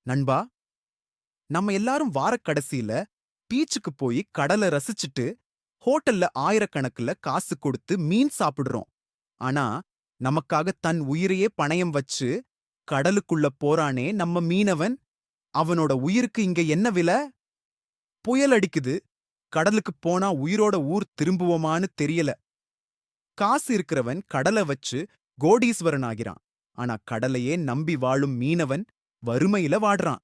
நண்பா, நம்ம எல்லாரும் வாரக்கடைசியில பீச்சுக்கு போய் கடல ரசிச்சுட்டு, ஹோட்டல்ல ஆயிரக்கணக்குல காசு கொடுத்து மீன் சாப்பிடுறோம். ஆனா, நமக்காக தன் உயிரையே பணயம் வச்சு கடலுக்குள்ள போறானே நம்ம மீனவன், அவனோட உயிருக்கு இங்க என்ன விலை? புயல் அடிக்குது, கடலுக்கு போனா உயிரோட ஊர் திரும்புவோமான்னு தெரியல. காசு இருக்கிறவன் கடல வச்சு கோடீஸ்வரன் ஆகிறான். ஆனா கடலையே நம்பி வாழும் மீனவன் வறுமையில வாடுறான்.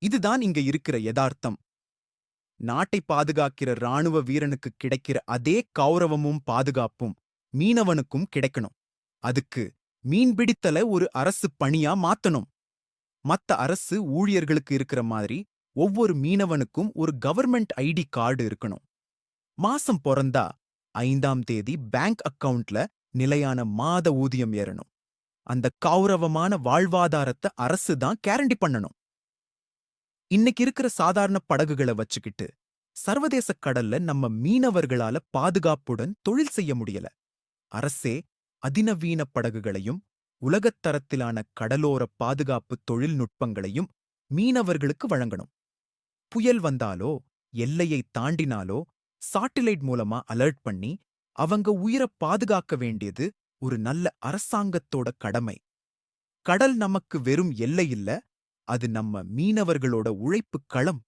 இதுதான் இங்க இருக்கிற யதார்த்தம். நாட்டை பாதுகாக்கிற ராணுவ வீரனுக்கு கிடைக்கிற அதே கௌரவமும் பாதுகாப்பும் மீனவனுக்கும் கிடைக்கணும். அதுக்கு மீன்பிடித்தல ஒரு அரசு பணியா மாத்தணும். மத்த அரசு ஊழியர்களுக்கு இருக்கிற மாதிரி ஒவ்வொரு மீனவனுக்கும் ஒரு கவர்மெண்ட் ஐடி கார்டு இருக்கணும். மாசம் பொறந்தா 5ஆம் தேதி பேங்க் அக்கவுண்ட்ல நிலையான மாத ஊதியம் ஏறணும். அந்த கௌரவமான வாழ்வாதாரத்த அரசு தான் கேரண்டி பண்ணணும். இன்னைக்கு இருக்கிற சாதாரண படகுகள வச்சுக்கிட்டு சர்வதேச கடல்ல நம்ம மீனவர்களால பாதுகாப்புடன் தொழில் செய்ய முடியல. அரசே அதிநவீன படகுகளையும் உலகத் தரத்திலான கடலோர பாதுகாப்பு தொழில்நுட்பங்களையும் மீனவர்களுக்கு வழங்கணும். புயல் வந்தாலோ எல்லையை தாண்டினாலோ சாட்டிலைட் மூலமா அலர்ட் பண்ணி அவங்க உயிர பாதுகாக்க வேண்டியது ஒரு நல்ல அரசாங்கத்தோட கடமை. கடல் நமக்கு வெறும் எல்லை இல்ல, அது நம்ம மீனவர்களோட உழைப்புக் களம்.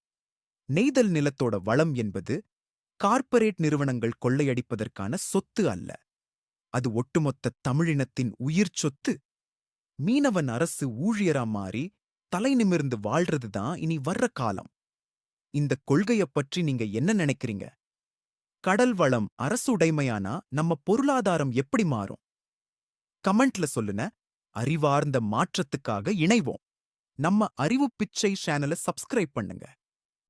நெய்தல் நிலத்தோட வளம் என்பது கார்ப்பரேட் நிறுவனங்கள் கொள்ளையடிப்பதற்கான சொத்து அல்ல. அது ஒட்டுமொத்த தமிழினத்தின் உயிர் சொத்து. மீனவன் அரசு ஊழியரா மாறி தலை நிமிர்ந்து வாழ்றதுதான் இனி வர்ற காலம். இந்த கொள்கையப் பற்றி நீங்க என்ன நினைக்கிறீங்க? கடல் வளம் அரசு உடைமையானா நம்ம பொருளாதாரம் எப்படி மாறும்? கமெண்ட்ல சொல்லுன. அறிவார்ந்த மாற்றத்துக்காக இணைவோம். நம்ம அறிவு பிச்சை சேனலை சப்ஸ்கிரைப் பண்ணுங்க.